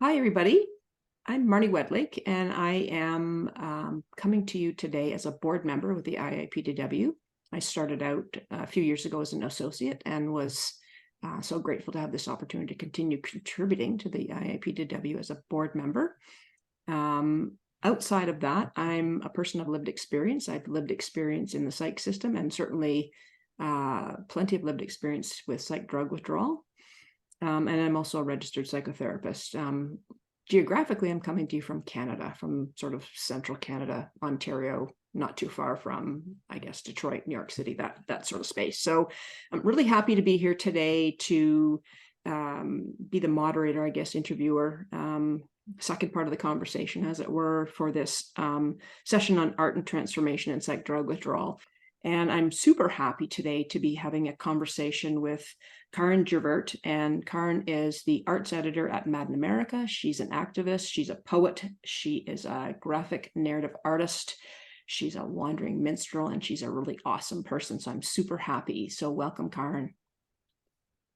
Hi, everybody. I'm Marnie Wedlake, and I am coming to you today as a board member with the IIPDW. I started out a few years ago as an associate and was so grateful to have this opportunity to continue contributing to the IIPDW as a board member. Outside of that, I'm a person of lived experience. I've lived experience in the psych system and certainly plenty of lived experience with psych drug withdrawal. And I'm also a registered psychotherapist. Geographically, I'm coming to you from Canada, from sort of central Canada, Ontario, not too far from, I guess, Detroit, New York City, that sort of space. So I'm really happy to be here today to be the moderator, I guess, interviewer, second part of the conversation, as it were, for this session on art and transformation in psych drug withdrawal. And I'm super happy today to be having a conversation with Karin Jervert. And Karin is the arts editor at Mad in America. She's an activist. She's a poet. She is a graphic narrative artist. She's a wandering minstrel, and she's a really awesome person. So I'm super happy. So welcome, Karin.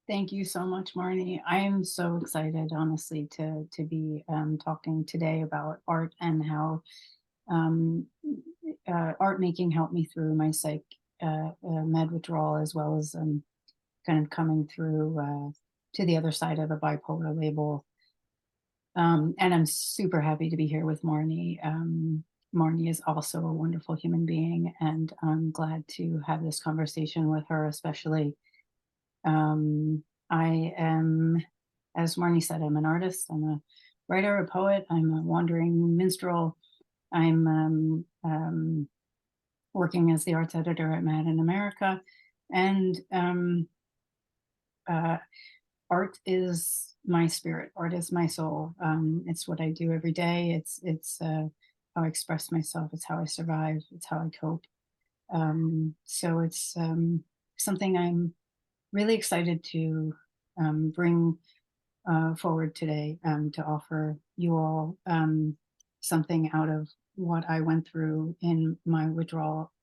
Thank you so much, Marnie. I am so excited, honestly, to be talking today about art and how art making helped me through my psych med withdrawal, as well as kind of coming through to the other side of the bipolar label. And I'm super happy to be here with Marnie. Marnie is also a wonderful human being, and I'm glad to have this conversation with her, especially. I am, as Marnie said, I'm an artist. I'm a writer, a poet. I'm a wandering minstrel. I'm working as the arts editor at Mad in America, and art is my spirit. Art is my soul. It's what I do every day. It's how I express myself. It's how I survive. It's how I cope. So it's something I'm really excited to bring forward today, to offer you all something out of what I went through in my withdrawal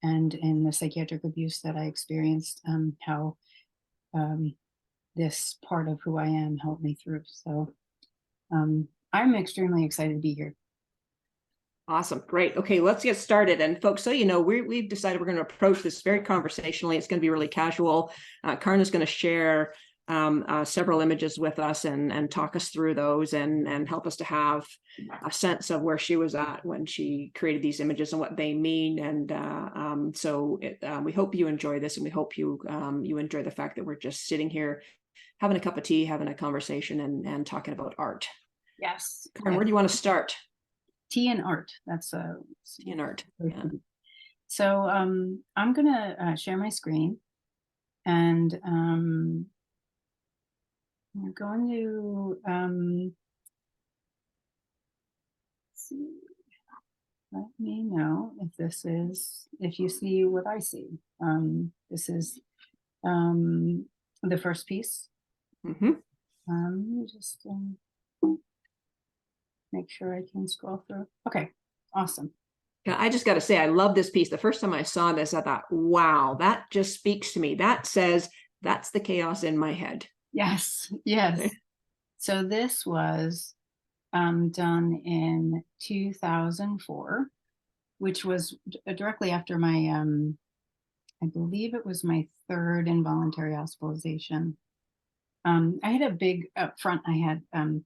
and in the psychiatric abuse that I experienced, how this part of who I am helped me through. So I'm extremely excited to be here. Awesome. Great. Okay, let's get started. And folks, so you know, we've decided we're going to approach this very conversationally. It's going to be really casual. Karin is going to share several images with us and talk us through those and help us to have a sense of where she was at when she created these images and what they mean. And we hope you enjoy this, and we hope you enjoy the fact that we're just sitting here having a cup of tea, having a conversation, and talking about art. Yes. Karin, where do you want to start? Tea and art. That's Tea and art. Yeah. So I'm gonna share my screen, and I'm going to see. Let me know if you see what I see. This is the first piece. Mm-hmm. Let me just make sure I can scroll through. Okay, awesome. I just got to say, I love this piece. The first time I saw this, I thought, wow, that just speaks to me. That says that's the chaos in my head. Yes, yes. So this was done in 2004, which was directly after my, I believe it was my third involuntary hospitalization. I had a big up front. I had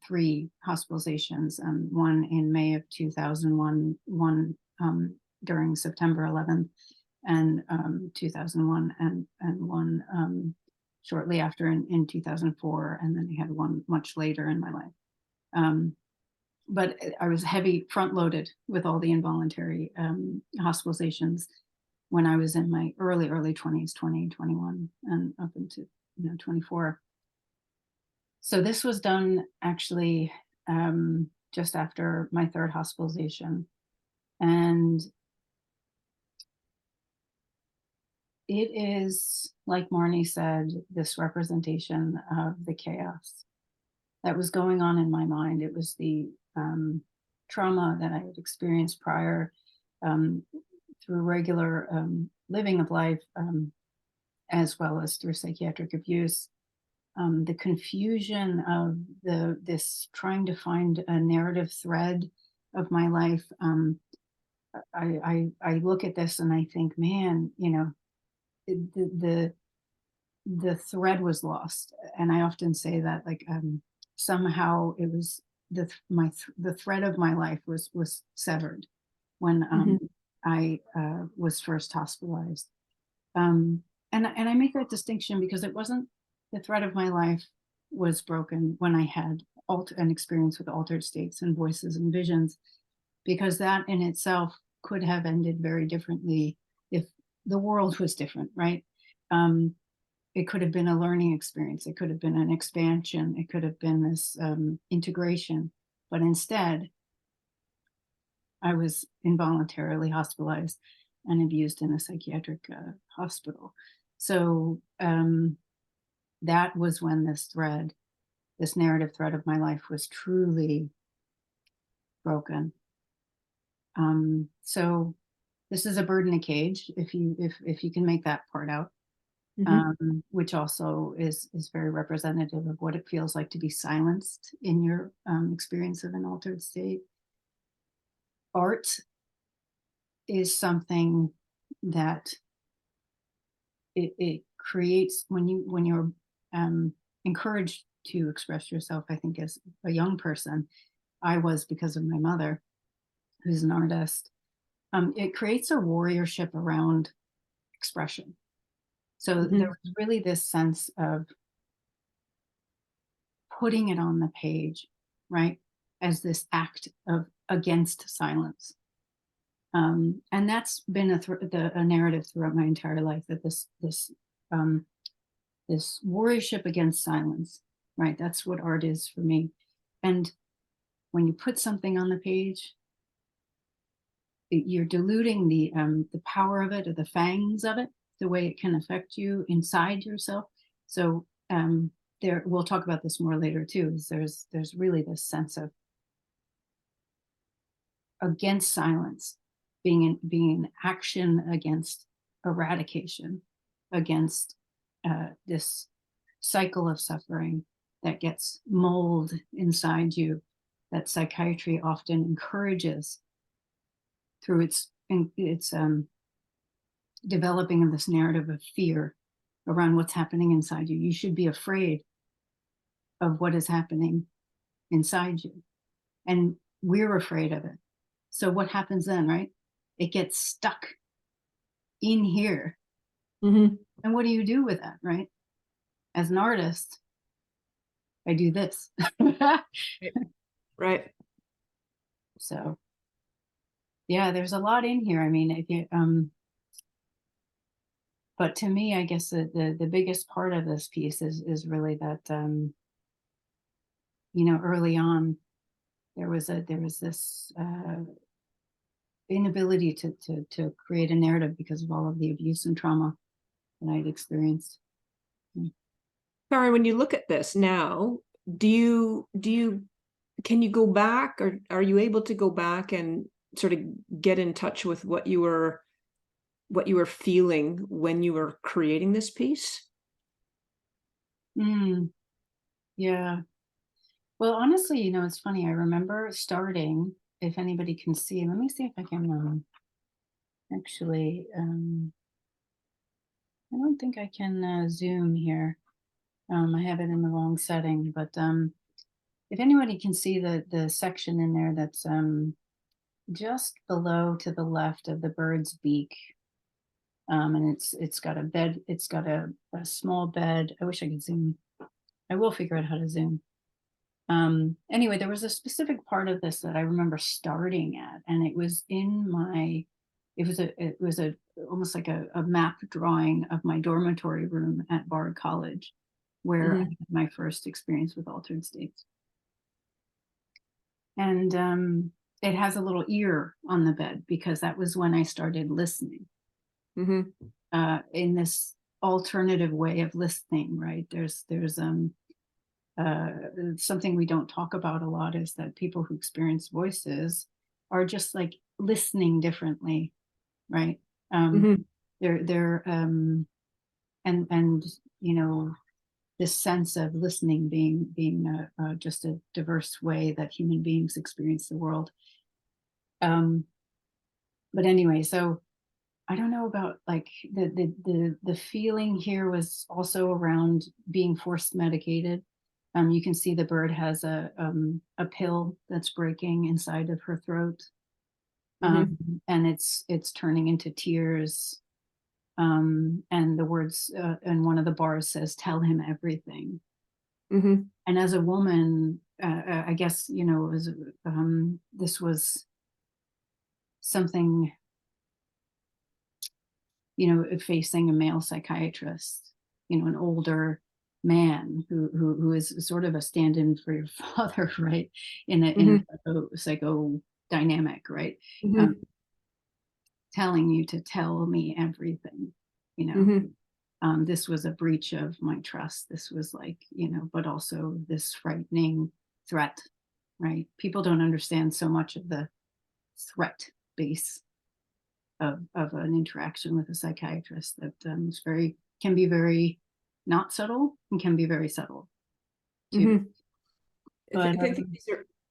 3 hospitalizations, one in May of 2001, one during September 11th, and 2001, and one shortly after in 2004, and then I had one much later in my life. But I was heavy front loaded with all the involuntary hospitalizations when I was in my early 20s, 20, 21, and up into 24. So this was done actually just after my third hospitalization. And it is, like Marnie said, this representation of the chaos that was going on in my mind. It was the trauma that I had experienced prior, through regular living of life, as well as through psychiatric abuse. the confusion of this trying to find a narrative thread of my life. I look at this and I think, man, the the thread was lost, and I often say that, like, somehow it was the thread of my life was severed when I was first hospitalized. And I make that distinction because it wasn't the thread of my life was broken when I had an experience with altered states and voices and visions, because that in itself could have ended very differently if the world was different, right? It could have been a learning experience. It could have been an expansion. It could have been this integration. But instead, I was involuntarily hospitalized and abused in a psychiatric hospital. So that was when this narrative thread of my life was truly broken. So this is a bird in a cage, if you can make that part out, which also is very representative of what it feels like to be silenced in your experience of an altered state. Art is something that it creates when you're encouraged to express yourself. I think as a young person, I was, because of my mother, who's an artist. It creates a warriorship around expression. So there was really this sense of putting it on the page, right, as this act of against silence. And that's been a narrative throughout my entire life, that this warriorship against silence, right? That's what art is for me. And when you put something on the page, you're diluting the power of it, or the fangs of it, the way it can affect you inside yourself. So we'll talk about this more later too. Is there's really this sense of against silence, being an action against eradication, against this cycle of suffering that gets molded inside you, that psychiatry often encourages through its developing of this narrative of fear around what's happening inside you. You should be afraid of what is happening inside you, and we're afraid of it. So what happens then, right? It gets stuck in here. And what do you do with that, right? As an artist, I do this. Right. So yeah, there's a lot in here. I mean, if you but to me, I guess the biggest part of this piece is really that early on there was this inability to create a narrative because of all of the abuse and trauma that I'd experienced. Karin, when you look at this now, can you go back, or are you able to go back and sort of get in touch with what you were feeling when you were creating this piece? Yeah. Well, honestly, it's funny. I remember starting, if anybody can see, let me see if I can actually, I don't think I can zoom here. I have it in the wrong setting, but if anybody can see the section in there that's just below to the left of the bird's beak, and it's got a bed, it's got a small bed. I wish I could zoom. I will figure out how to zoom. Anyway, there was a specific part of this that I remember starting at, and it was it was almost like a map drawing of my dormitory room at Bard College, where I had my first experience with altered states. And it has a little ear on the bed, because that was when I started listening in this alternative way of listening, right? There's something we don't talk about a lot, is that people who experience voices are just like listening differently, right? They're and this sense of listening being just a diverse way that human beings experience the world. But anyway, so I don't know about like the feeling here was also around being forced medicated. You can see the bird has a pill that's breaking inside of her throat, and it's turning into tears. And the words and one of the bars says, "Tell him everything." And as a woman, I guess it was this was something, facing a male psychiatrist, an older man who is sort of a stand-in for your father, right? In a psycho dynamic, right? Telling you to tell me everything, this was a breach of my trust. This was like, but also this frightening threat, right? People don't understand so much of the threat base of an interaction with a psychiatrist that can be very not subtle and can be very subtle too. I think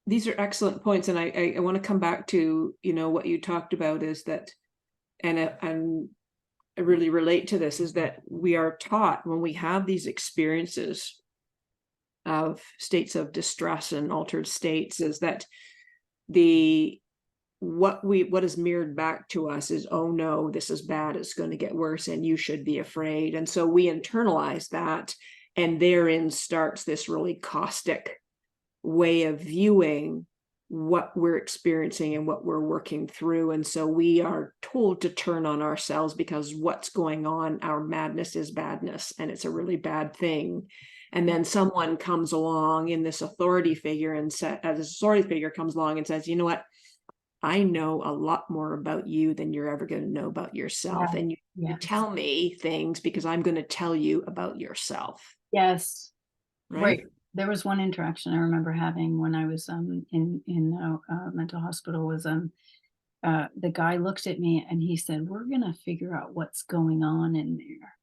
these are excellent points, and I want to come back to what you talked about is that, and I really relate to this, is that we are taught when we have these experiences of states of distress and altered states, is that what is mirrored back to us is, oh no, this is bad, it's going to get worse, and you should be afraid. And so we internalize that, and therein starts this really caustic way of viewing what we're experiencing and what we're working through. And so we are told to turn on ourselves because what's going on, our madness is badness, and it's a really bad thing. And then someone comes along in this authority figure and comes along and says, you know what, I know a lot more about you than you're ever going to know about yourself. And you tell me things because I'm going to tell you about yourself. Yes. Right. There was one interaction I remember having when I was in mental hospital. Was the guy looked at me and he said, "We're going to figure out what's going on in there."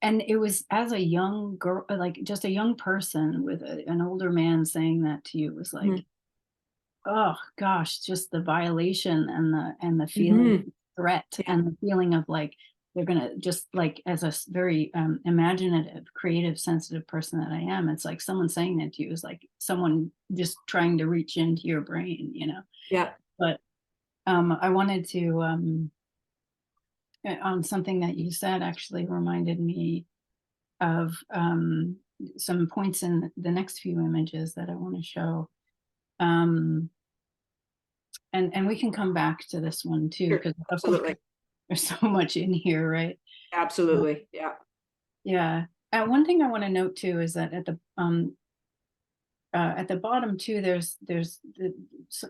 And it was, as a young girl, like just a young person with an older man saying that to you, was like, oh gosh, just the violation and the feeling of threat and the feeling of like they're gonna, just like, as a very imaginative, creative, sensitive person that I am, it's like someone saying that to you is like someone just trying to reach into your brain, But I wanted to on something that you said actually reminded me of some points in the next few images that I want to show. And we can come back to this one too, because absolutely there's so much in here, right? Absolutely. Yeah. One thing I want to note too is that at the bottom too, there's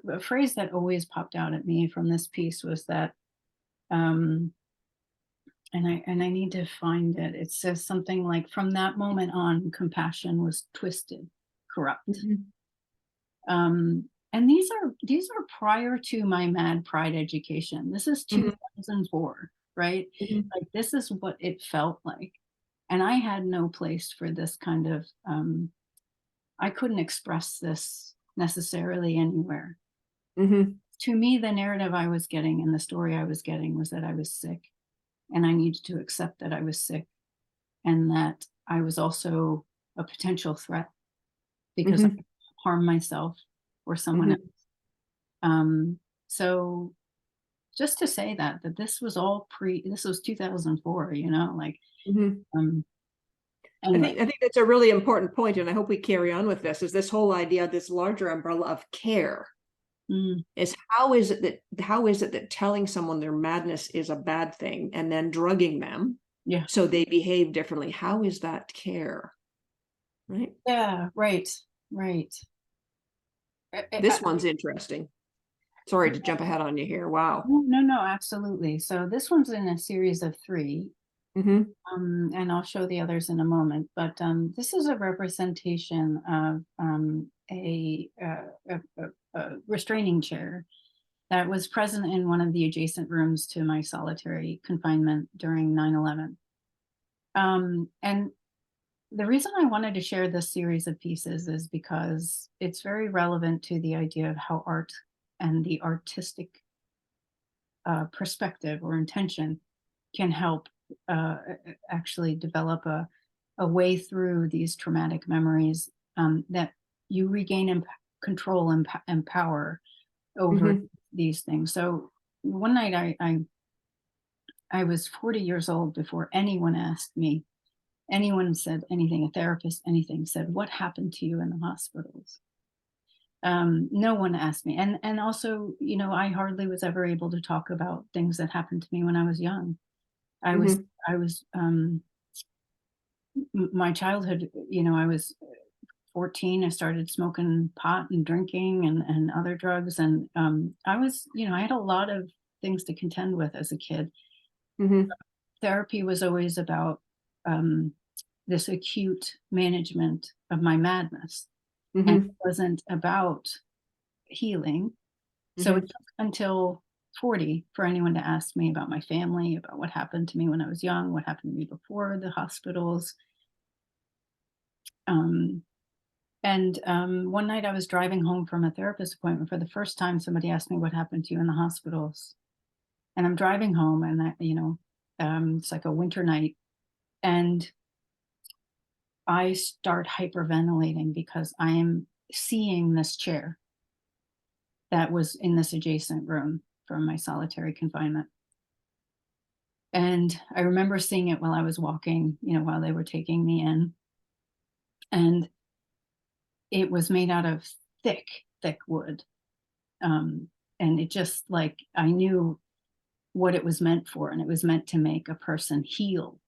a phrase that always popped out at me from this piece was that, and I need to find it. It says something like, "From that moment on, compassion was twisted, corrupt." And these are prior to my Mad Pride education. This is 2004, right? Like this is what it felt like. And I had no place for this kind of, I couldn't express this necessarily anywhere. To me, the narrative I was getting and the story I was getting was that I was sick, and I needed to accept that I was sick, and that I was also a potential threat because I harm myself or someone else. So just to say that this was all this was 2004, like, anyway. I think that's a really important point, and I hope we carry on with this, is this whole idea, this larger umbrella of care. Is how is it that telling someone their madness is a bad thing and then drugging them so they behave differently, how is that care? Right? Yeah, right. This one's interesting. Sorry to jump ahead on you here. Wow. No, absolutely. So this one's in a series of 3. And I'll show the others in a moment, but this is a representation of a restraining chair that was present in one of the adjacent rooms to my solitary confinement during 9/11. And the reason I wanted to share this series of pieces is because it's very relevant to the idea of how art and the artistic perspective or intention can help actually develop a way through these traumatic memories, that you regain control and power over these things. So one night I was 40 years old before anyone asked me, anyone said anything, a therapist, anything, said, what happened to you in the hospitals? No one asked me. And also, you know, I hardly was ever able to talk about things that happened to me when I was young. I was, my childhood, you know, I was 14, I started smoking pot and drinking and other drugs. And I was, you know, I had a lot of things to contend with as a kid. Therapy was always about this acute management of my madness. And it wasn't about healing. So it took until 40 for anyone to ask me about my family, about what happened to me when I was young, what happened to me before the hospitals. One night I was driving home from a therapist appointment. For the first time, somebody asked me, what happened to you in the hospitals? And I'm driving home, and I, you know, it's like a winter night, and I start hyperventilating because I am seeing this chair that was in this adjacent room from my solitary confinement. And I remember seeing it while I was walking, you know, while they were taking me in. And it was made out of thick wood. And it just, like, I knew what it was meant for. And it was meant to make a person heal,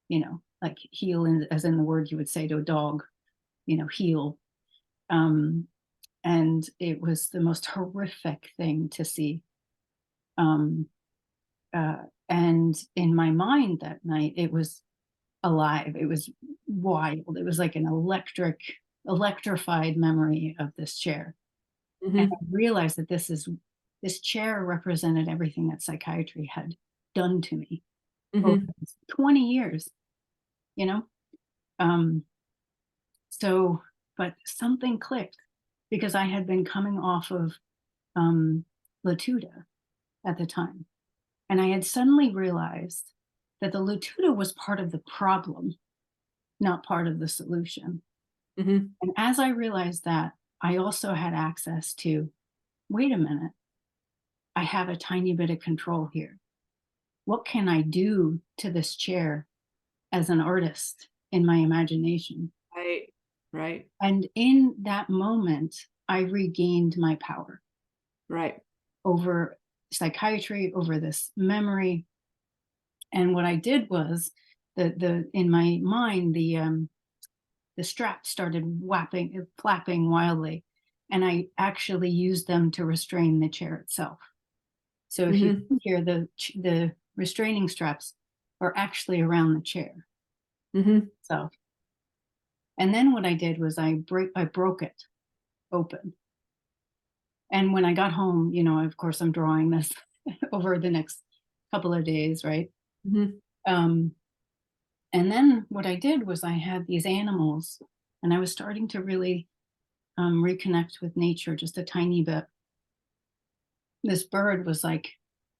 you know, like heal as in the word you would say to a dog, you know, heal. And it was the most horrific thing to see. And in my mind that night, it was alive. It was wild. It was like an electrified memory of this chair. And I realized that this chair represented everything that psychiatry had done to me over 20 years, you know? But something clicked, because I had been coming off of Latuda at the time. And I had suddenly realized that the Latuda was part of the problem, not part of the solution. And as I realized that, I also had access to, wait a minute, I have a tiny bit of control here. What can I do to this chair as an artist in my imagination? Right. And in that moment, I regained my power. Right. Over psychiatry, over this memory. And what I did was, in my mind, the straps started flapping wildly, and I actually used them to restrain the chair itself. So if you hear the restraining straps are actually around the chair. So, and then what I did was I broke it open. And when I got home, you know, of course, I'm drawing this over the next couple of days, right? And then what I did was I had these animals, and I was starting to really reconnect with nature just a tiny bit. This bird was like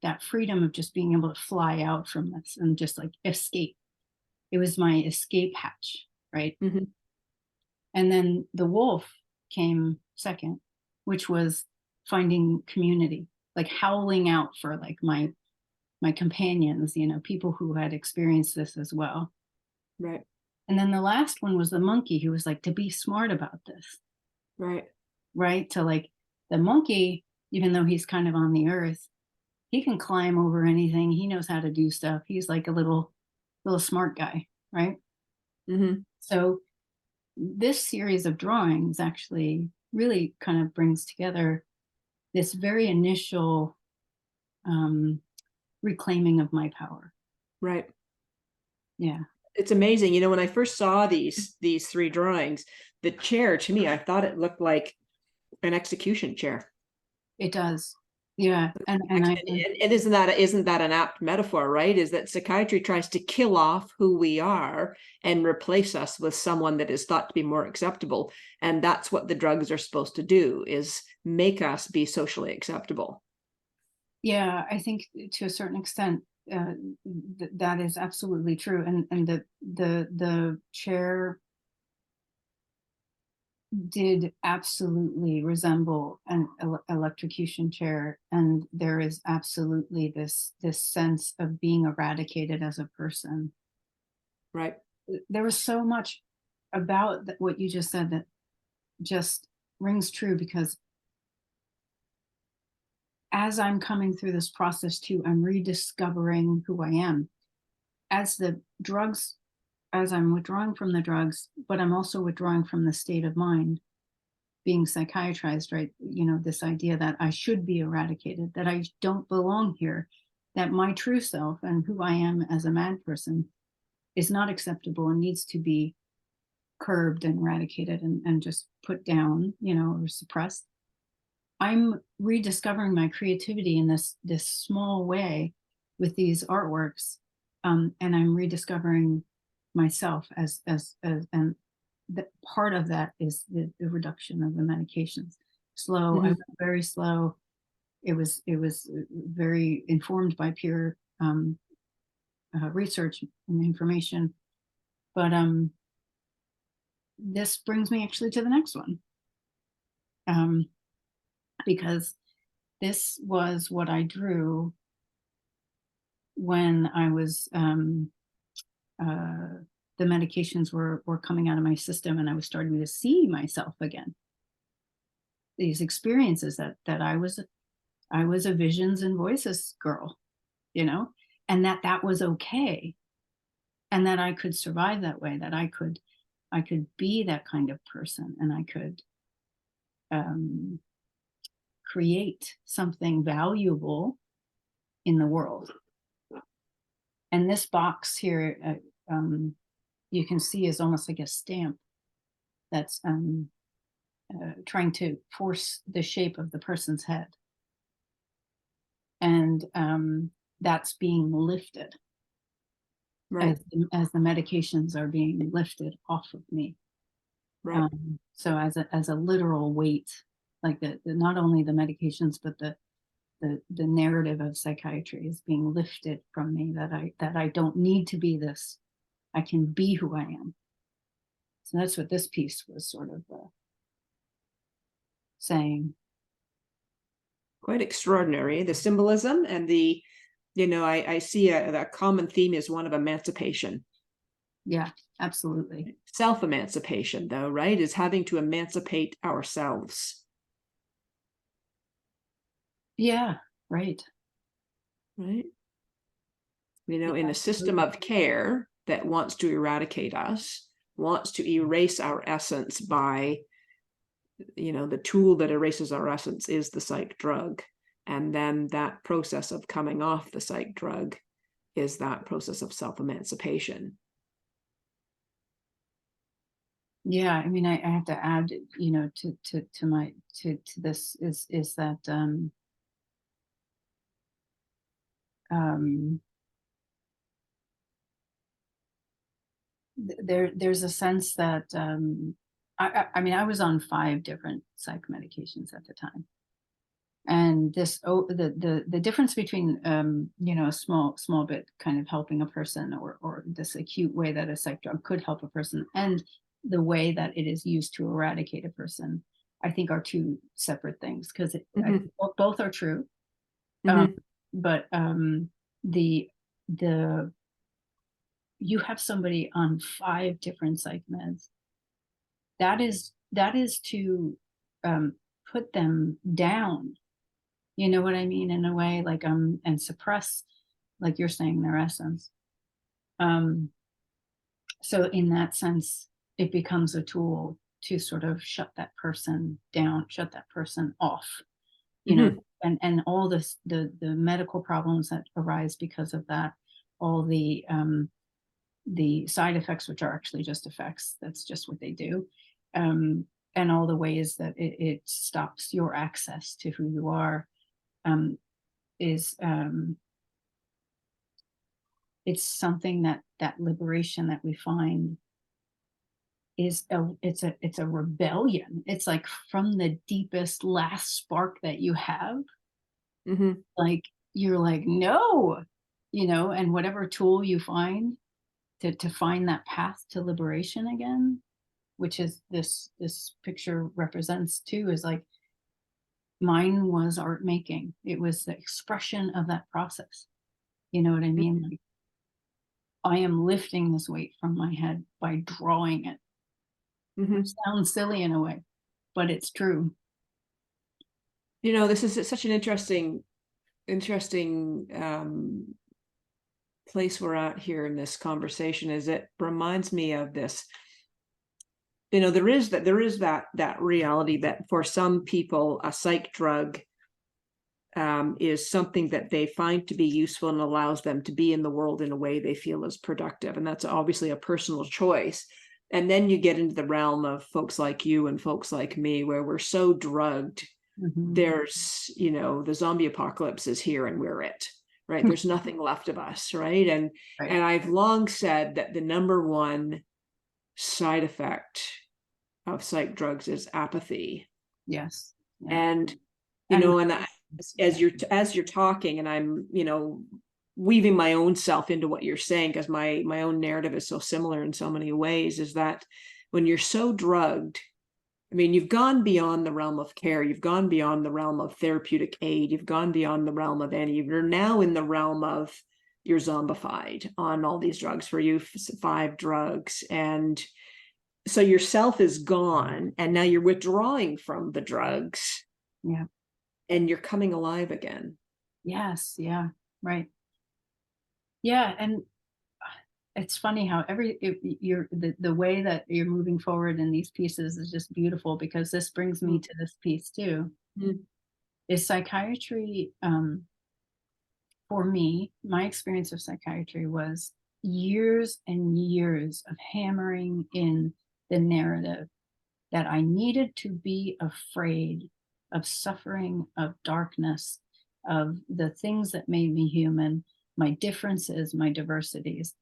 that freedom of just being able to fly out from this and just like escape. It was my escape hatch, right? And then the wolf came second, which was finding community, like howling out for like my companions, you know, people who had experienced this as well. Right. And then the last one was the monkey, who was like, to be smart about this. Right. To like, the monkey, even though he's kind of on the earth, he can climb over anything. He knows how to do stuff. He's like a little smart guy. Right. So this series of drawings actually really kind of brings together this very initial reclaiming of my power. Right. Yeah. It's amazing. You know, when I first saw these three drawings, the chair, to me, I thought it looked like an execution chair. It does. Yeah. And I think, And isn't that an apt metaphor, right? Is that psychiatry tries to kill off who we are and replace us with someone that is thought to be more acceptable. And that's what the drugs are supposed to do, is make us be socially acceptable. yeah, I think to a certain extent, that is absolutely true. And the chair did absolutely resemble an electrocution chair, and there is absolutely this sense of being eradicated as a person. Right. There was so much about what you just said that just rings true, because as I'm coming through this process too, I'm rediscovering who I am. As the drugs, as I'm withdrawing from the drugs, but I'm also withdrawing from the state of mind, being psychiatrized, right? You know, this idea that I should be eradicated, that I don't belong here, that my true self and who I am as a mad person is not acceptable and needs to be curbed and eradicated and just put down, you know, or suppressed. I'm rediscovering my creativity in this small way with these artworks, and I'm rediscovering myself as and that part of that is the reduction of the medications. Slow, I went very slow. It was very informed by peer research and information, but this brings me actually to the next one, um, because this was what I drew when I was the medications were coming out of my system, and I was starting to see myself again. These experiences that I was a visions and voices girl, you know, and that was okay, and that I could survive that way, that I could be that kind of person, and I could um, create something valuable in the world. And this box here, you can see, is almost like a stamp that's trying to force the shape of the person's head. And that's being lifted, Right. as the medications are being lifted off of me. Right. So as a literal weight, like the not only the medications, but the narrative of psychiatry is being lifted from me, that I don't need to be this. I can be who I am. So that's what this piece was sort of saying. Quite extraordinary, the symbolism and the, I see a common theme is one of emancipation. Yeah, absolutely. Self-emancipation, though, right, is having to emancipate ourselves. Yeah, right. Right. In Yeah, a system of care that wants to eradicate us, wants to erase our essence by, the tool that erases our essence is the psych drug. And then that process of coming off the psych drug is that process of self-emancipation. yeah, I mean, I have to add, you know, to my to this is that um there's a sense that I mean, I was on 5 different psych medications at the time, and the difference between you know, a small bit kind of helping a person, or this acute way that a psych drug could help a person, and the way that it is used to eradicate a person, I think are 2 separate things, because both are true. But the the you have somebody on 5 different psych meds, that is to put them down, you know what I mean, in a way, like and suppress, like you're saying, their essence. um so in that sense, it becomes a tool to sort of shut that person down, shut that person off, you know, and all this, the medical problems that arise because of that, all the side effects, which are actually just effects, that's just what they do, um and all the ways that it stops your access to who you are, is it's something that liberation that we find is it's a rebellion. It's like from the deepest last spark that you have, Mm-hmm. like you're like, no, and whatever tool you find to find that path to liberation again, which is this picture represents too, is like mine was art making. It was the expression of that process. You know what I mean? Like, I am lifting this weight from my head by drawing it, Mm-hmm. which sounds silly in a way, but it's true. This is such an interesting place we're at here in this conversation. Is it reminds me of this. There is that reality that for some people a psych drug is something that they find to be useful and allows them to be in the world in a way they feel is productive, and that's obviously a personal choice. And then you get into the realm of folks like you and folks like me, where we're so drugged. There's the zombie apocalypse is here and we're it, right? There's nothing left of us, right? And Right. I've long said that the number one side effect of psych drugs is apathy. Yes. Yeah. And And and as you're talking, and I'm weaving my own self into what you're saying, because my own narrative is so similar in so many ways, is that when you're so drugged, I mean, you've gone beyond the realm of care, you've gone beyond the realm of therapeutic aid, you've gone beyond the realm of any, you're now in the realm of you're zombified on all these drugs, for you 5 drugs, and so yourself is gone, and now you're withdrawing from the drugs. Yeah. And you're coming alive again. Yes. Yeah. Right. Yeah. And it's funny how the way that you're moving forward in these pieces is just beautiful, because this brings me to this piece too. Mm-hmm. Is psychiatry, for me, my experience of psychiatry was years and years of hammering in the narrative that I needed to be afraid of suffering, of darkness, of the things that made me human, my differences, my diversities.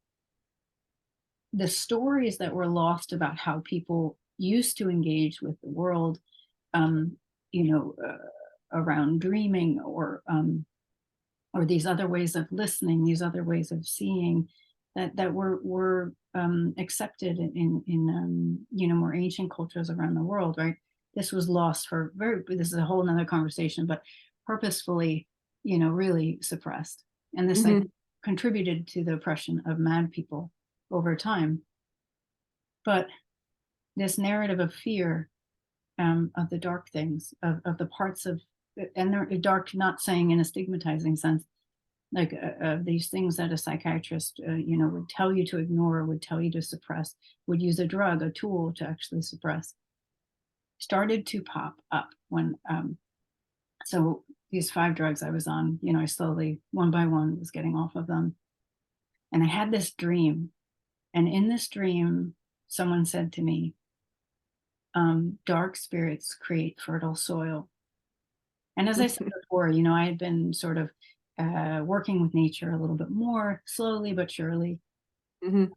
The stories that were lost about how people used to engage with the world, um, you know, around dreaming, or these other ways of listening, these other ways of seeing, that were accepted in more ancient cultures around the world, right? This was lost for this is a whole nother conversation, but purposefully, really suppressed. And this like contributed to the oppression of mad people over time. But this narrative of fear, of the dark things, of the parts of, and they're dark, not saying in a stigmatizing sense, like these things that a psychiatrist, would tell you to ignore, would tell you to suppress, would use a drug, a tool to actually suppress, started to pop up when, so these 5 drugs I was on, I slowly, one by one, was getting off of them. And I had this dream. And in this dream, someone said to me, dark spirits create fertile soil. And as I said before, I had been sort of working with nature a little bit more slowly but surely. And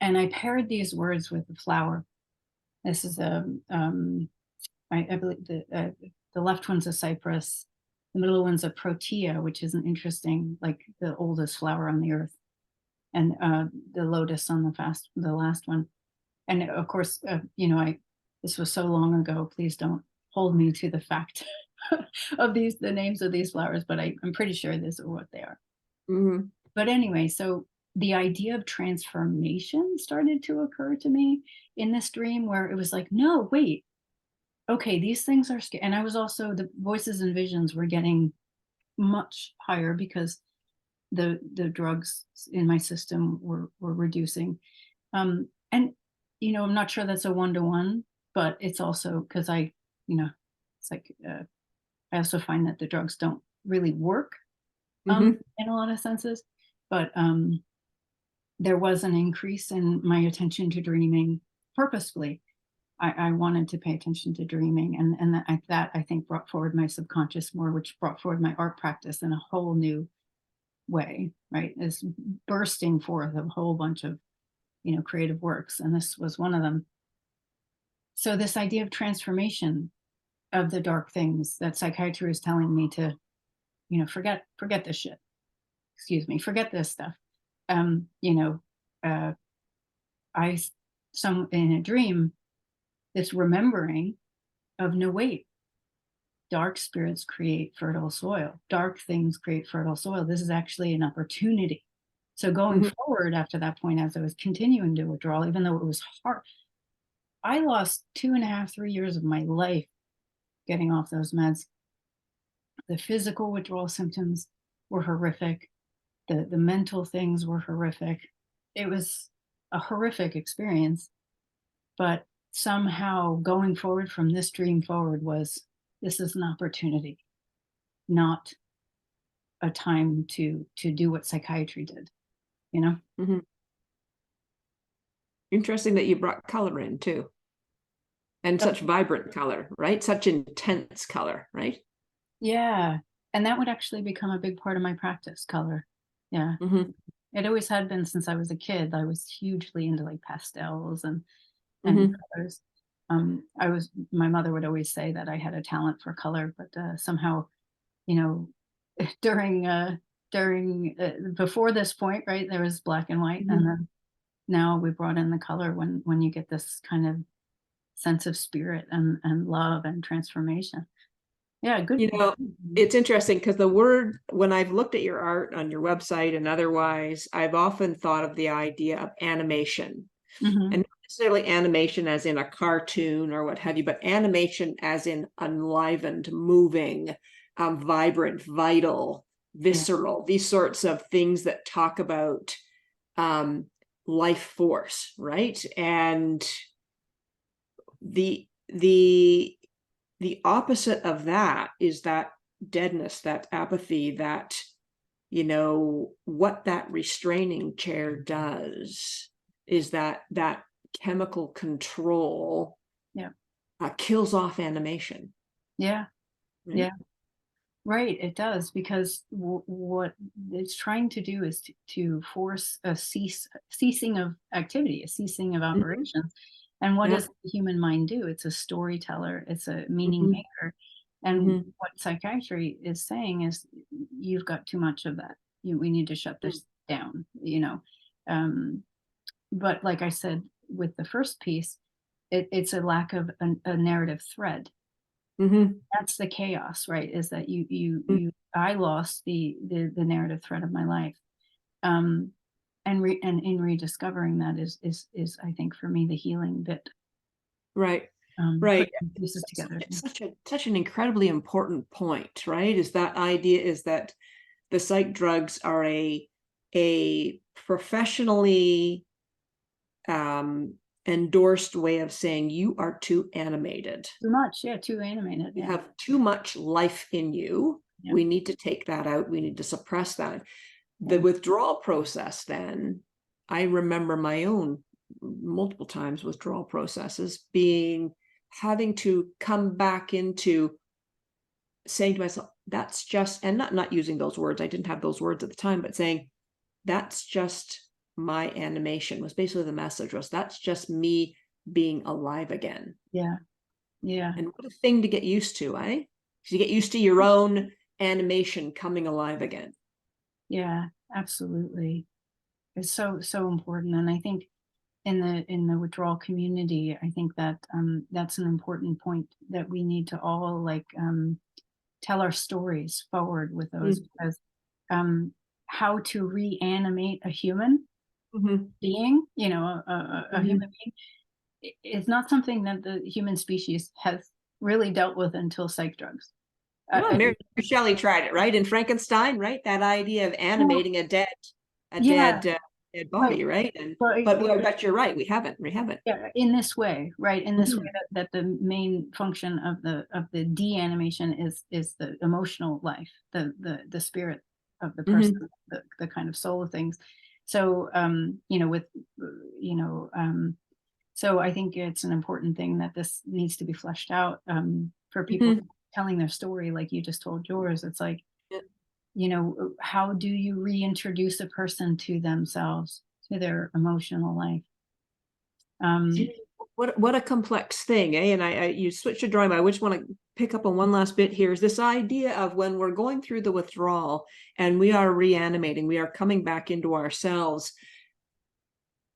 I paired these words with a flower. This is I believe the left one's a cypress, the middle one's a protea, which is an interesting, like the oldest flower on the earth, and the lotus on the last one. And of course, this was so long ago. Please don't hold me to the fact of the names of these flowers, but I'm pretty sure this is what they are. But anyway, so the idea of transformation started to occur to me in this dream, where it was like, no, wait, okay, these things are scary. And I was also, the voices and visions were getting much higher because the drugs in my system were reducing. And I'm not sure that's a 1-to-1, but it's also because it's like I also find that the drugs don't really work in a lot of senses, but there was an increase in my attention to dreaming purposefully. I wanted to pay attention to dreaming, and that I think brought forward my subconscious more, which brought forward my art practice in a whole new way, right? Is bursting forth a whole bunch of, creative works, and this was one of them. So this idea of transformation of the dark things that psychiatry is telling me to, forget this shit. Excuse me, forget this stuff. Uh, some in a dream, this remembering of, no, wait, dark spirits create fertile soil. Dark things create fertile soil. This is actually an opportunity. So going forward after that point, as I was continuing to withdraw, even though it was hard, I lost 2.5, 3 years of my life getting off those meds. The physical withdrawal symptoms were horrific. The mental things were horrific. It was a horrific experience, but somehow going forward from this dream forward this is an opportunity, not a time to do what psychiatry did, Interesting that you brought color in too, and such vibrant color, right? Such intense color, right? Yeah, and that would actually become a big part of my practice, color. Yeah. It always had been since I was a kid. I was hugely into like pastels and colors. My mother would always say that I had a talent for color, but somehow, during before this point, right, there was black and white, and then now we brought in the color when you get this kind of sense of spirit and love and transformation. Yeah, good. It's interesting because the word, when I've looked at your art on your website and otherwise, I've often thought of the idea of animation. And not necessarily animation as in a cartoon or what have you, but animation as in enlivened, moving, vibrant, vital, visceral, these sorts of things that talk about life force, right? And the opposite of that is that deadness, that apathy, that, what that restraining chair does is that chemical control kills off animation. Yeah. Right? Yeah. Right, it does, because what it's trying to do is to force a ceasing of activity, a ceasing of operations. And what does the human mind do? It's a storyteller, it's a meaning maker. And what psychiatry is saying is, you've got too much of that. We need to shut this down, But like I said, with the first piece, it's a lack of a narrative thread. That's the chaos, right? Is that I lost the narrative thread of my life, and in rediscovering that is I think for me the healing bit. Right. Right. Pieces together. Such an incredibly important point, right? Is that idea is that the psych drugs are a professionally endorsed way of saying you are too animated. Too much, too animated. You have too much life in you. We need to take that out. We need to suppress that. The withdrawal process, then, I remember my own multiple times withdrawal processes having to come back into saying to myself, that's just, and not using those words, I didn't have those words at the time, but saying, that's just my animation, was basically the message was, that's just me being alive again. Yeah. And what a thing to get used to, eh? Because you get used to your own animation coming alive again. Yeah, absolutely. It's so important. And I think in the withdrawal community, I think that that's an important point, that we need to all tell our stories forward with those, because how to reanimate a human being, a human being, is not something that the human species has really dealt with until psych drugs. Well, Mary Shelley tried it, right? In Frankenstein, right? That idea of animating a dead body, right? But you're right. We haven't. Yeah, in this way, right? In this way that the main function of the de-animation is the emotional life, the spirit of the person, So I think it's an important thing that this needs to be fleshed out, for people Mhm. telling their story, like you just told yours. It's like, Yeah. how do you reintroduce a person to themselves, to their emotional life? Um, What a complex thing, eh? And you switched your drawing, but I just want to pick up on one last bit here. Is this idea of when we're going through the withdrawal and we are reanimating, we are coming back into ourselves.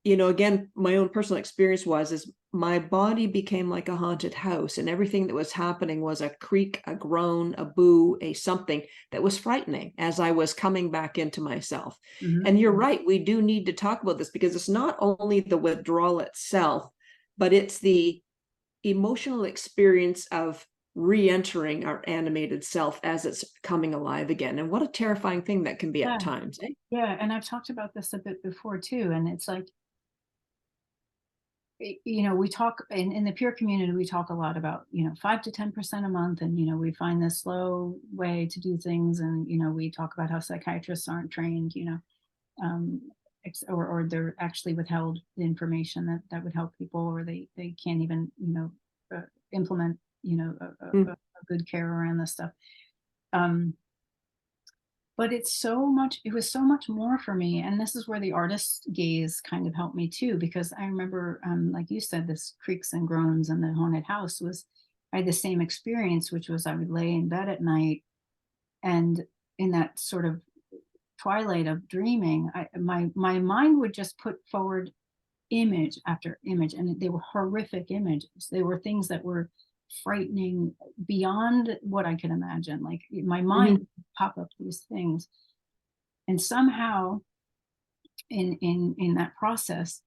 Again, my own personal experience is my body became like a haunted house, and everything that was happening was a creak, a groan, a boo, a something that was frightening as I was coming back into myself. mhm. And you're right, we do need to talk about this because it's not only the withdrawal itself, but it's the emotional experience of re-entering our animated self as it's coming alive again. And what a terrifying thing that can be Yeah, at times, eh? yeah. And I've talked about this a bit before too. And it's like, we talk in the peer community, we talk a lot about, 5 to 10% a month. And, we find this slow way to do things. And, we talk about how psychiatrists aren't trained, um, or they're actually withheld the information that would help people, or they can't even, implement, Mm. a good care around this stuff. Um, but it was so much more for me, and this is where the artist gaze kind of helped me too, because I remember, like you said, this creaks and groans and the haunted house was, I had the same experience, which was I would lay in bed at night, and in that sort of twilight of dreaming, my mind would just put forward image after image, and they were horrific images. They were things that were frightening beyond what I could imagine. Like my mind Mhm. would pop up these things, and somehow in that process,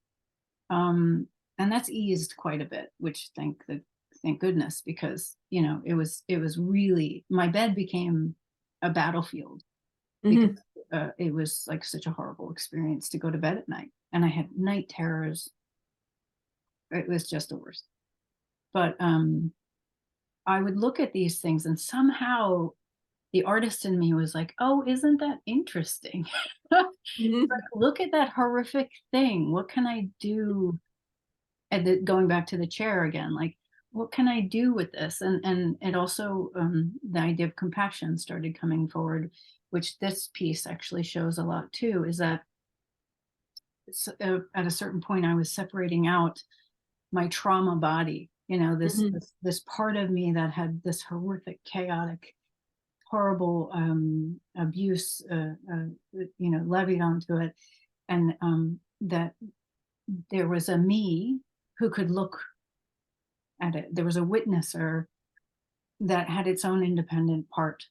um, and that's eased quite a bit, which thank goodness, because it was really, my bed became a battlefield, because Mhm. it was like such a horrible experience to go to bed at night, and I had night terrors. It was just the worst. But I would look at these things, and somehow the artist in me was like, "Oh, isn't that interesting? Mhm. Look at that horrific thing. What can I do?" And going back to the chair again, like, what can I do with this? And it also, the idea of compassion started coming forward, which this piece actually shows a lot too. Is that at a certain point I was separating out my trauma body, this Mhm. this part of me that had this horrific, chaotic, horrible, abuse, levied onto it, and that there was a me who could look at it. There was a witnesser that had its own independent part,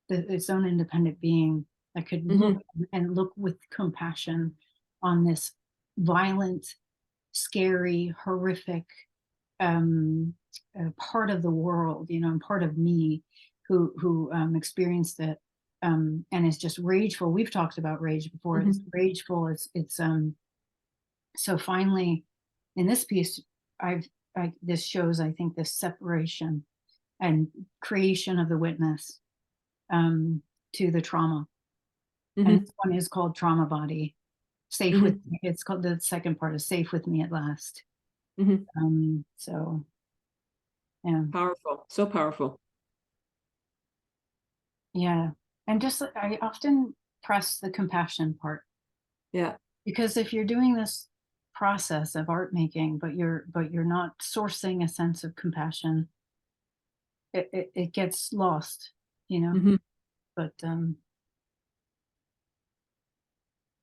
its own independent being, that could look Mhm. and look with compassion on this violent, scary, horrific, um, part of the world, and part of me who experienced it, and is just rageful. We've talked about rage before. It's Mhm. rageful. It's So finally, in this piece, this shows, I think, this separation and creation of the witness, um, to the trauma. And Mhm. this one is called Trauma Body. Safe with Mhm. me. It's called, the second part is Safe with Me at Last. Mhm. So yeah. Powerful. So powerful. Yeah. And just I often press the compassion part, Yeah. because if you're doing this process of art making, but you're not sourcing a sense of compassion, it gets lost, you know. Mhm. But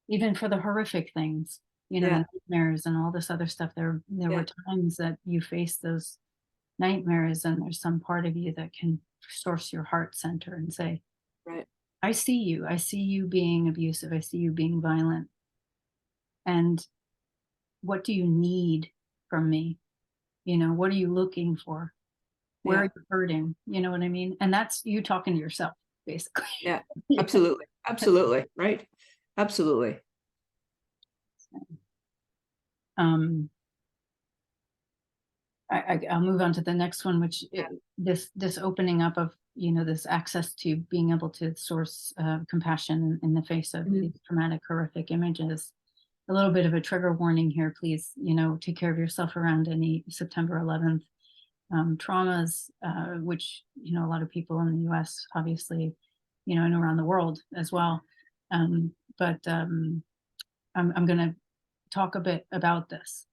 even for the horrific things, Yeah. the nightmares and all this other stuff, there Yeah. were times that you face those nightmares, and there's some part of you that can source your heart center and say, Right. I see you. I see you being abusive. I see you being violent. And what do you need from me? What are you looking for? Where are Yeah. you hurting? You know what I mean? And that's you talking to yourself, basically. Yeah. Yeah. Absolutely. Absolutely. Right. Absolutely. Um, I'll move on to the next one, which Yeah. this opening up of, this access to being able to source compassion in the face of Mhm. these traumatic, horrific images. a little bit of a trigger warning here, please, take care of yourself around any September 11th traumas, which, a lot of people in the US, obviously, and around the world as well. But I'm going to talk a bit about this,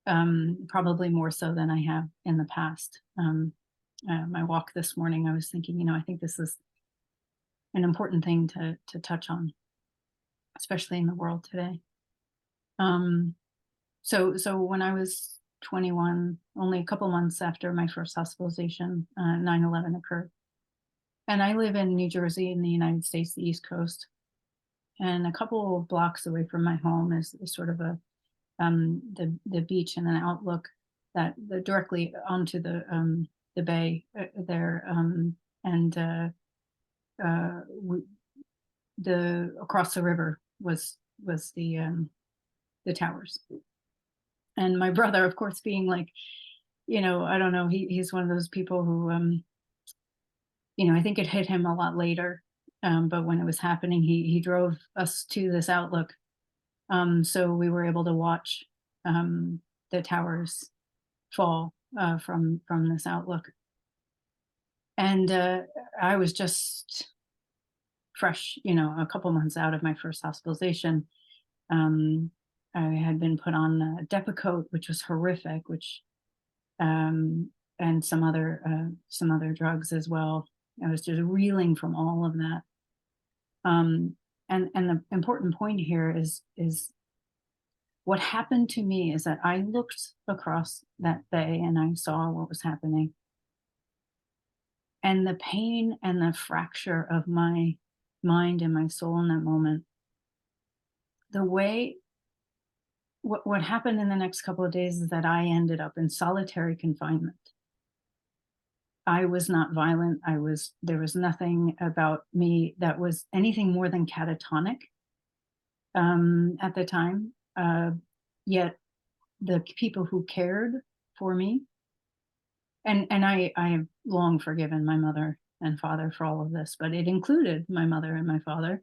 probably more so than I have in the past. My walk this morning, I was thinking, I think this is an important thing to touch on, especially in the world today. So when I was 21, only a couple months after my first hospitalization, 9/11 occurred. And I live in New Jersey in the United States, the East Coast. And a couple of blocks away from my home is sort of the beach and an outlook that directly onto the bay there, and the across the river was the towers. And my brother, of course, being like, I don't know, he's one of those people who, I think it hit him a lot later. But when it was happening, he drove us to this outlook. So we were able to watch the towers fall from this outlook. And I was just fresh, a couple months out of my first hospitalization. I had been put on Depakote, which was horrific, and some other drugs as well. I was just reeling from all of that. And the important point here is what happened to me is that I looked across that bay and I saw what was happening. And the pain and the fracture of my mind and my soul in that moment, the way what happened in the next couple of days is that I ended up in solitary confinement. I was not violent. There was nothing about me that was anything more than catatonic at the time. Yet the people who cared for me, and I have long forgiven my mother and father for all of this, but it included my mother and my father,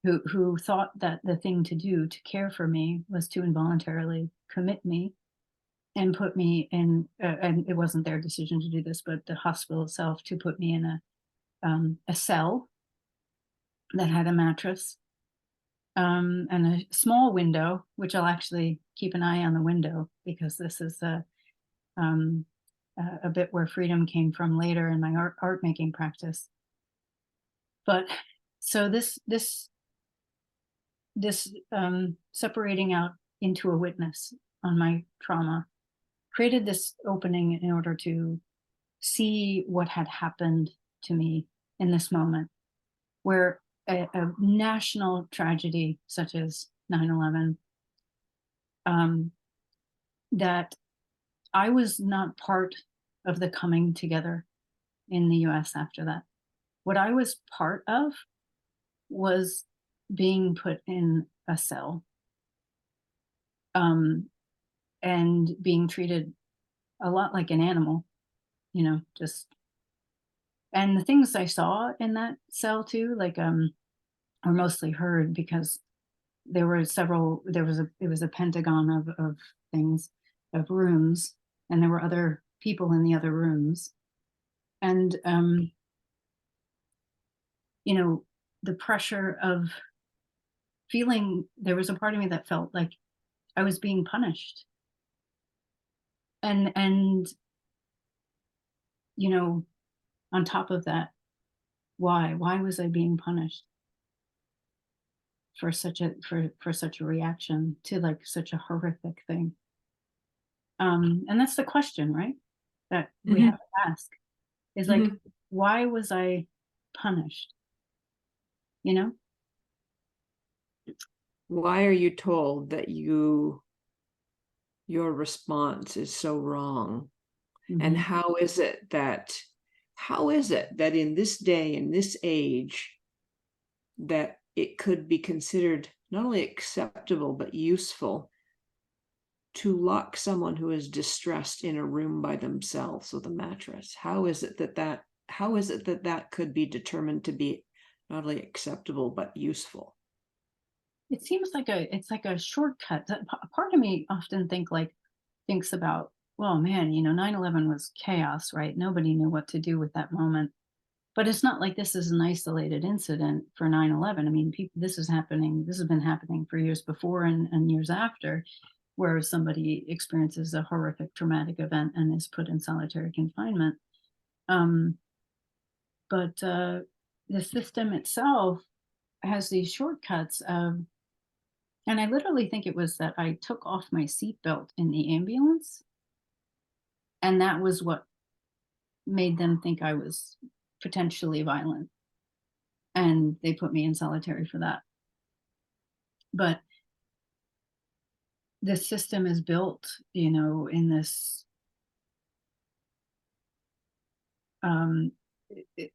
who thought that the thing to do to care for me was to involuntarily commit me and put me in, and it wasn't their decision to do this, but the hospital itself to put me in a cell that had a mattress and a small window, which I'll actually keep an eye on the window because this is a bit where freedom came from later in my art making practice. But so this separating out into a witness on my trauma created this opening in order to see what had happened to me in this moment, where a national tragedy such as 9/11, that I was not part of the coming together in the US after that. What I was part of was being put in a cell, and being treated a lot like an animal, just, and the things I saw in that cell too, like, or mostly heard, because there were several, it was a pentagon of things, of rooms, and there were other people in the other rooms. And, the pressure of feeling, there was a part of me that felt like I was being punished. And on top of that, why was I being punished for such a reaction to like such a horrific thing? And that's the question, right? That we have to ask is like, why was I punished? Why are you told that your response is so wrong? And how is it that in this day, in this age, that it could be considered not only acceptable but useful to lock someone who is distressed in a room by themselves with a mattress? How is it that could be determined to be not only acceptable but useful? it seems like it's like a shortcut. That a part of me often thinks about, well, man, 9/11 was chaos, right? Nobody knew what to do with that moment. But it's not like this is an isolated incident for 9/11. I mean, people, this has been happening for years before and years after, where somebody experiences a horrific traumatic event and is put in solitary confinement. Um, but the system itself has these shortcuts of, and I literally think it was that I took off my seatbelt in the ambulance, and that was what made them think I was potentially violent, and they put me in solitary for that. But the system is built, in this, um, it,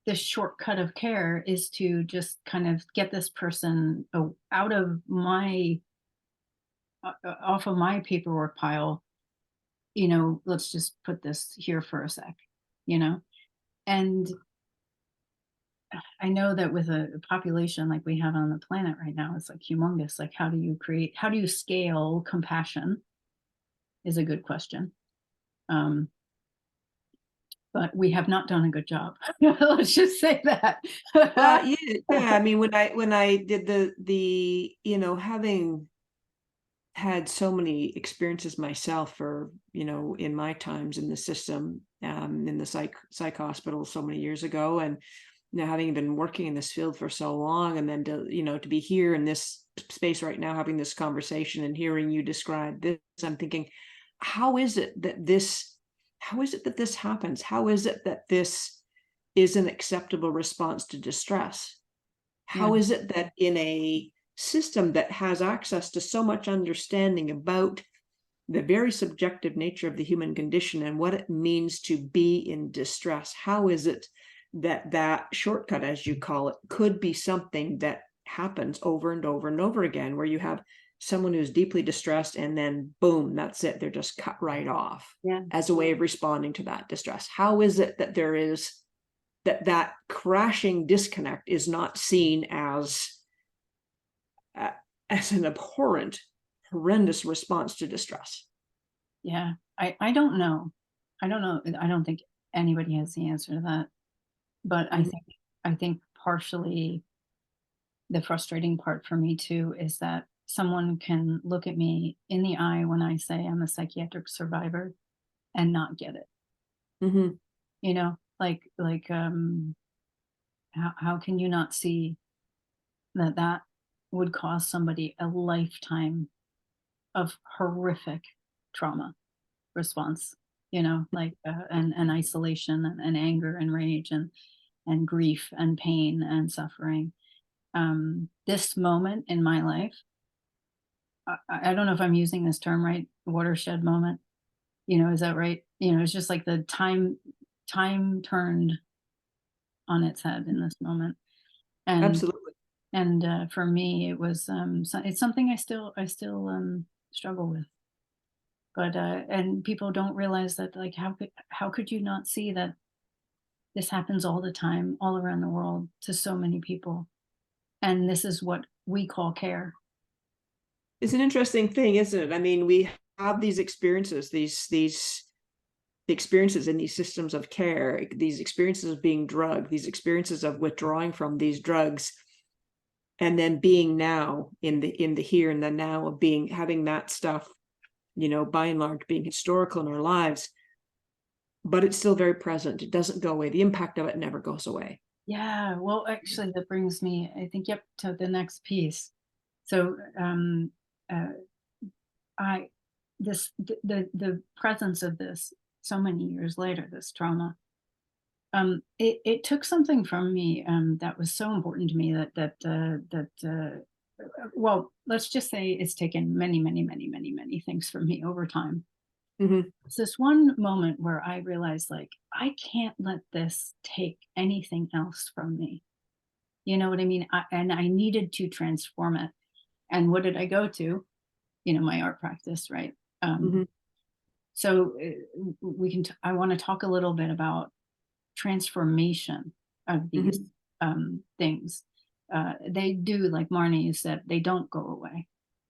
this shortcut of care is to just kind of get this person out of my off of my paperwork pile. Let's just put this here for a sec, you know and I know that with a population like we have on the planet right now, it's like humongous. Like, how do you scale compassion is a good question. um but we have not done a good job. Let's just say that. Yeah. I mean, when I did the having had so many experiences myself for in my times in the system, in the psych hospital so many years ago, and having been working in this field for so long, and then to be here in this space right now having this conversation and hearing you describe this, I'm thinking, how is it that this happens? How is it that this is an acceptable response to distress? Yeah. How is it that in a system that has access to so much understanding about the very subjective nature of the human condition and what it means to be in distress, how is it that that shortcut, as you call it, could be something that happens over and over and over again, where you have someone who's deeply distressed and then boom, that's it, they're just cut right off, Yeah. as a way of responding to that distress? How is it that there is that crashing disconnect is not seen as an abhorrent, horrendous response to distress? Yeah. I don't know. I don't think anybody has the answer to that. But Mhm. I think partially the frustrating part for me too is that someone can look at me in the eye when I say I'm a psychiatric survivor and not get it. Mhm. Like how can you not see that would cause somebody a lifetime of horrific trauma response, and isolation and anger and rage and grief and pain and suffering. This moment in my life, I don't know if I'm using this term right, watershed moment. Is that right? It's just like the time turned on its head in this moment. And Absolutely. for me, it was it's something I still struggle with. But and people don't realize that, like, how could you not see that this happens all the time, all around the world, to so many people, and this is what we call care. It's an interesting thing, isn't it? I mean, we have these experiences, these experiences in these systems of care, these experiences of being drugged, these experiences of withdrawing from these drugs, and then being now in the here and the now of being having that stuff, by and large being historical in our lives, but it's still very present. It doesn't go away. The impact of it never goes away. Yeah, well, actually, that brings me, I think, yep, to the next piece. So, uh, I this the presence of this so many years later, this trauma, it took something from me, that was so important to me, well, let's just say it's taken many, many, many, many, many things from me over time. Mhm. It's this one moment where I realized, like, I can't let this take anything else from me. You know what I mean? And I needed to transform it. And what did I go to? My art practice, right? Mhm. So I want to talk a little bit about transformation of these Mhm. things. they do, like Marnie said, they don't go away.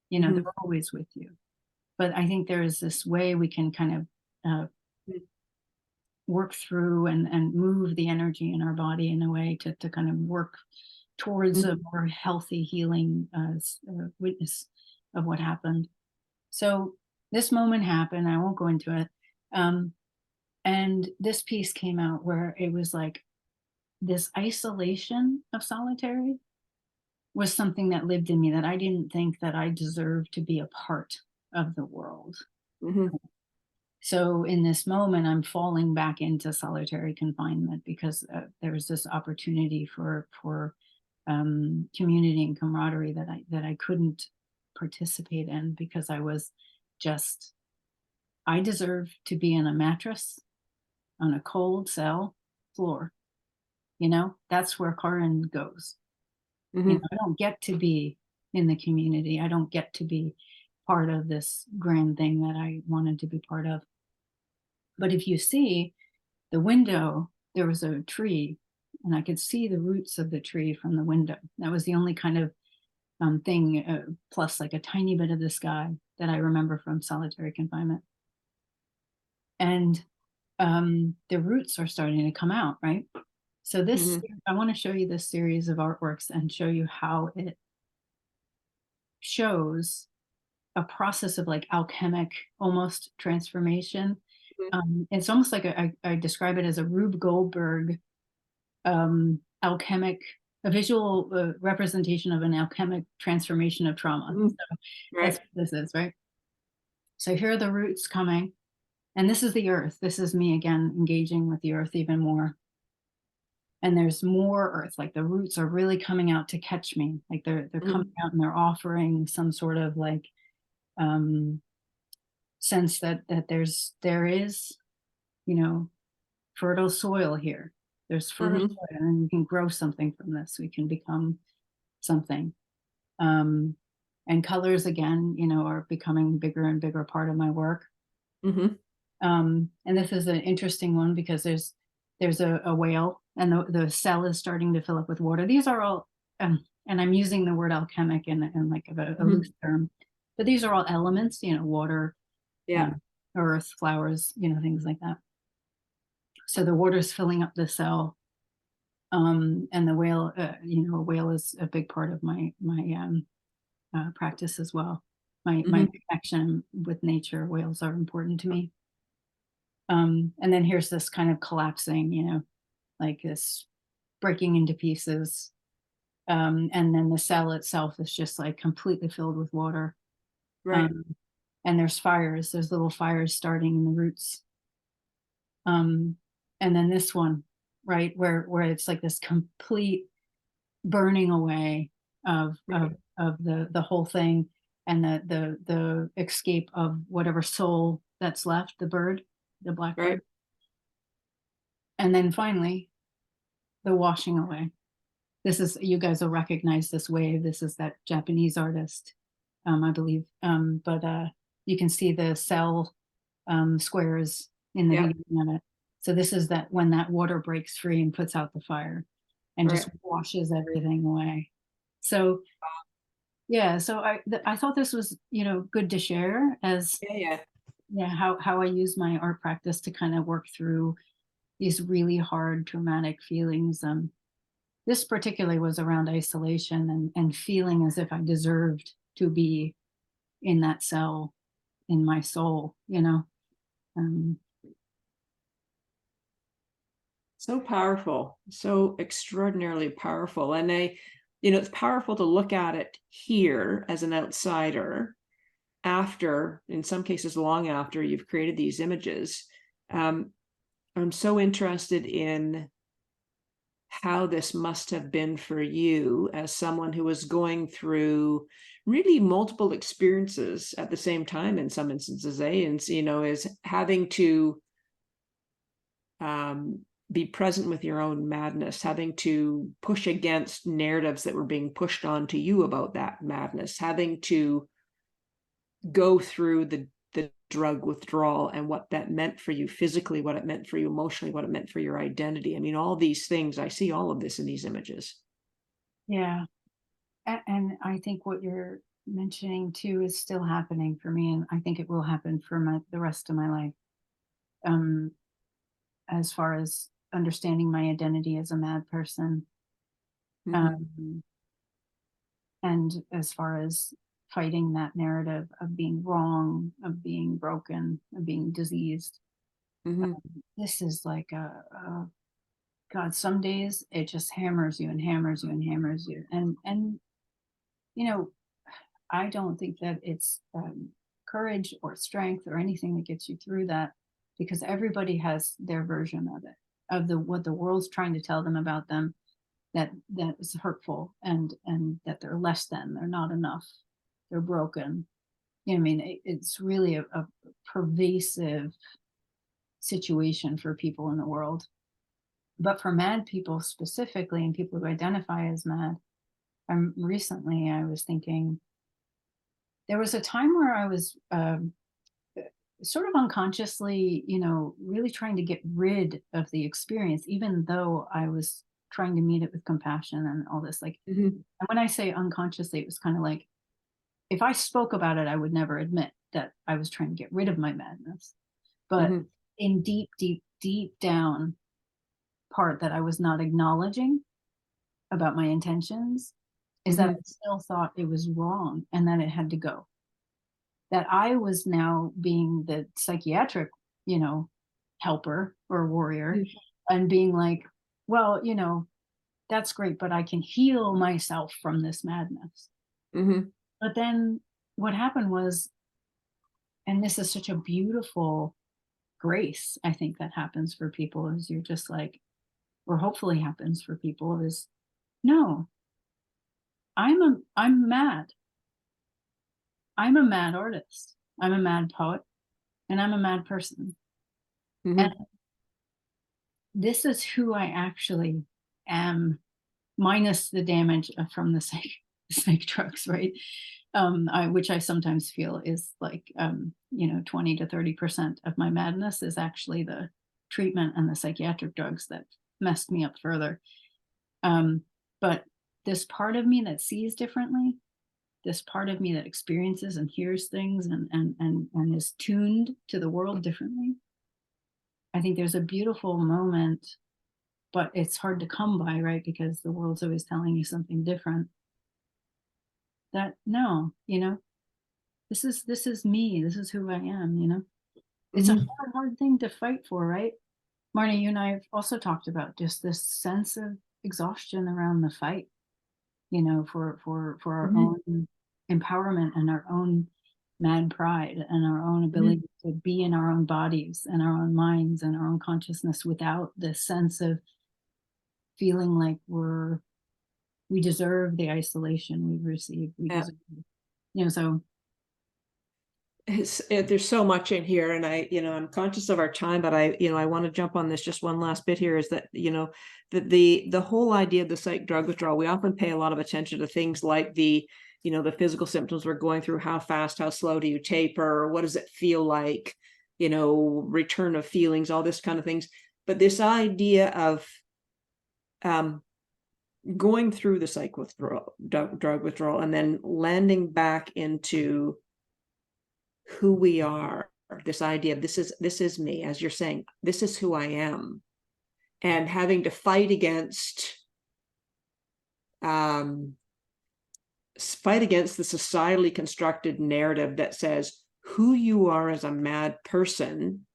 You know, they're always with you. But I think there is this way we can kind of work through and move the energy in our body in a way to kind of work towards a more healthy healing witness of what happened. So this moment happened. I won't go into it. And this piece came out where it was like this isolation of solitary was something that lived in me, that I didn't think that I deserved to be a part of the world. So in this moment, I'm falling back into solitary confinement because there was this opportunity for community and camaraderie that I couldn't participate in because I deserve to be in a mattress on a cold cell floor. You know, that's where Karin goes. You know, I don't get to be in the community. I don't get to be part of this grand thing that I wanted to be part of. But if you see the window, there was a tree, and I could see the roots of the tree from the window. That was the only kind of thing, plus like a tiny bit of the sky that I remember from solitary confinement. And the roots are starting to come out, right? So this, I want to show you this series of artworks and show you how it shows a process of like alchemic almost transformation. It's almost like I describe it as a Rube Goldberg alchemic, a visual representation of an alchemic transformation of trauma. So that's what this is, right? So here are the roots coming, and this is the earth. This is me again engaging with the earth even more. And there's more earth, like the roots are really coming out to catch me, like they're coming out and they're offering some sort of like sense that there is, you know, fertile soil here. There's fertile soil, and we can grow something from this. We can become something. And colors again, you know, are becoming bigger and bigger part of my work. And this is an interesting one because there's a whale, and the cell is starting to fill up with water. These are all, and I'm using the word alchemic in like a loose term, but these are all elements, you know, water, earth, flowers, you know, things like that. So the water's filling up the cell, and the whale, you know, a whale is a big part of my practice as well. My connection with nature, whales are important to me. And then here's this kind of collapsing, you know, like this breaking into pieces. And then the cell itself is just like completely filled with water. And there's fires, there's little fires starting in the roots. And then this one, right, where it's like this complete burning away of the whole thing, and the escape of whatever soul that's left, the bird, the blackbird. And then finally, the washing away. This is, you guys will recognize this wave. This is that Japanese artist, I believe. But you can see the cell squares in the beginning of it. So this is that when that water breaks free and puts out the fire and just washes everything away. So yeah, so I thought this was, you know, good to share as how I use my art practice to kind of work through these really hard traumatic feelings. This particularly was around isolation and feeling as if I deserved to be in that cell in my soul, you know. So powerful, so extraordinarily powerful. And you know, it's powerful to look at it here as an outsider after, in some cases, long after you've created these images. I'm so interested in how this must have been for you as someone who was going through really multiple experiences at the same time in some instances, and, you know, is having to be present with your own madness, having to push against narratives that were being pushed onto you about that madness, having to go through the drug withdrawal and what that meant for you physically, what it meant for you emotionally, what it meant for your identity. I mean, all these things, I see all of this in these images. Yeah. And I think what you're mentioning too is still happening for me, and I think it will happen for the rest of my life. Um, as far as understanding my identity as a mad person, Mhm. um, and as far as fighting that narrative of being wrong, of being broken, of being diseased. Mhm. This is like a God. Some days it just hammers you and hammers you and hammers you, and you know I don't think that it's courage or strength or anything that gets you through that, because everybody has their version of it, of the what the world's trying to tell them about them, that is hurtful, and that they're less than, they're not enough, they're broken. You know, I mean, it's really a pervasive situation for people in the world. But for mad people specifically, and people who identify as mad, recently I was thinking there was a time where I was sort of unconsciously, really trying to get rid of the experience, even though I was trying to meet it with compassion and all this. Like, Mhm. and when I say unconsciously, it was kind of like if I spoke about it, I would never admit that I was trying to get rid of my madness. But Mhm. in deep, deep, deep down part that I was not acknowledging about my intentions is that I Mhm. still thought it was wrong and that it had to go. That I was now being the psychiatric, helper or warrior, and being like, well, that's great, but I can heal myself from this madness. Mhm. But then what happened was, and this is such a beautiful grace, I think that happens for people, is you're just like, or hopefully happens for people, is no, I'm mad. I'm a mad artist. I'm a mad poet, and I'm a mad person. And Mhm. this is who I actually am, minus the damage from the psych drugs, right? Which I sometimes feel is like, 20 to 30% of my madness is actually the treatment and the psychiatric drugs that messed me up further. Um, but this part of me that sees differently, this part of me that experiences and hears things and is tuned to the world differently, I think there's a beautiful moment, but it's hard to come by, right? Because the world's always telling you something different. That no, this is me. This is who I am. It's a Mhm. hard thing to fight for, right? Marnie, you and I have also talked about just this sense of exhaustion around the fight, for our Mhm. own empowerment and our own mad pride and our own Mhm. ability to be in our own bodies and our own minds and our own consciousness without this sense of feeling like we deserve the isolation we've received. We Yeah. deserve, so There's so much in here, and I'm conscious of our time, but I want to jump on this just one last bit here. Is that the whole idea of the psych drug withdrawal? We often pay a lot of attention to things like the physical symptoms we're going through. How fast, how slow do you taper? What does it feel like? Return of feelings, all this kind of things. But this idea of um, going through the psych withdrawal, drug withdrawal, and then landing back into who we are, this idea of this is me, as you're saying, this is who I am, and having to um fight against the societally constructed narrative that says who you are as a mad person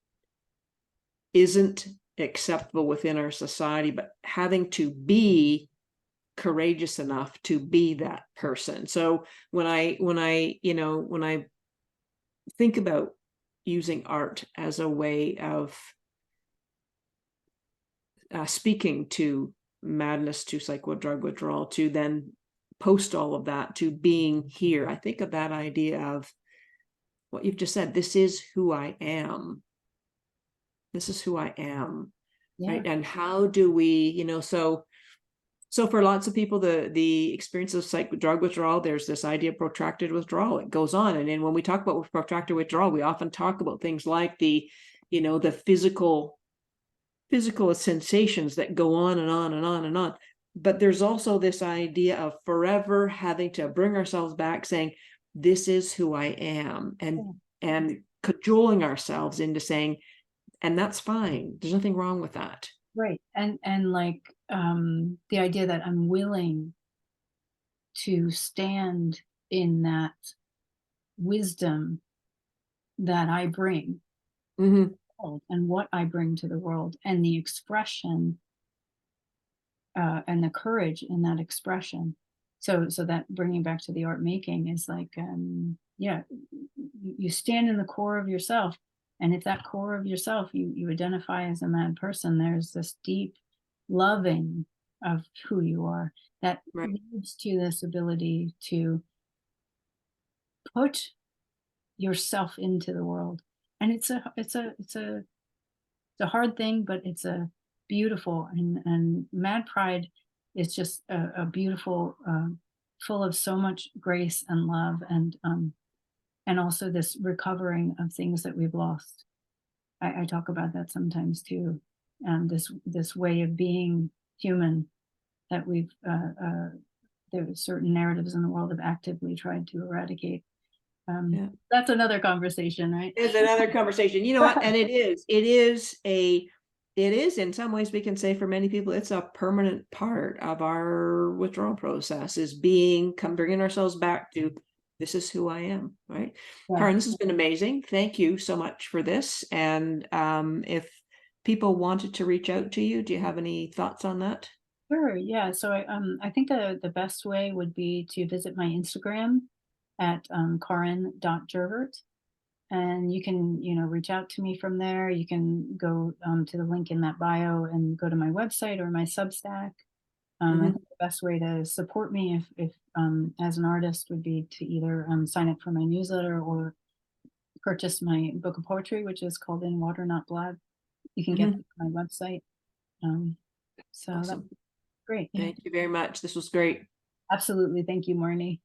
isn't acceptable within our society, but having to be courageous enough to be that person. So when I think about using art as a way of speaking to madness, to psycho drug withdrawal, to then post all of that to being here, I think of that idea of what you've just said. This is who I am. This is who I am. yeah, Right. And how do we, so for lots of people, the experience of psych drug withdrawal, there's this idea of protracted withdrawal. It goes on. And then when we talk about protracted withdrawal, we often talk about things like the physical sensations that go on and on and on and on. but there's also this idea of forever having to bring ourselves back, saying, this is who I am, and cajoling ourselves into saying, and that's fine. There's nothing wrong with that. Right. And like the idea that I'm willing to stand in that wisdom that I bring Mm-hmm. and what I bring to the world, and the expression and the courage in that expression. So that bringing back to the art making is like, yeah, you stand in the core of yourself. And if that core of yourself, you identify as a mad person, there's this deep loving of who you are that Right. leads to this ability to put yourself into the world. And it's a hard thing, but it's a beautiful, and mad pride is just a beautiful, full of so much grace and love, and also this recovering of things that we've lost. I talk about that sometimes too, and this way of being human that we've there's certain narratives in the world have actively tried to eradicate. Yeah. That's another conversation, right? It's another conversation. You know what? And it is in some ways, we can say for many people, it's a permanent part of our withdrawal process, is bringing ourselves back to, this is who I am, right? Yeah. Karin, this has been amazing. Thank you so much for this. And if people wanted to reach out to you, do you have any thoughts on that? Sure. Yeah. So I think the best way would be to visit my Instagram at Karin.Jervert. And you can, reach out to me from there. You can go to the link in that bio and go to my website or my Substack. I think the best way to support me, if as an artist, would be to either sign up for my newsletter or purchase my book of poetry, which is called In Water Not Blood. You can get that on my website. So Awesome. that's great. Yeah, Thank you very much. This was great. absolutely. Thank you, Marnie.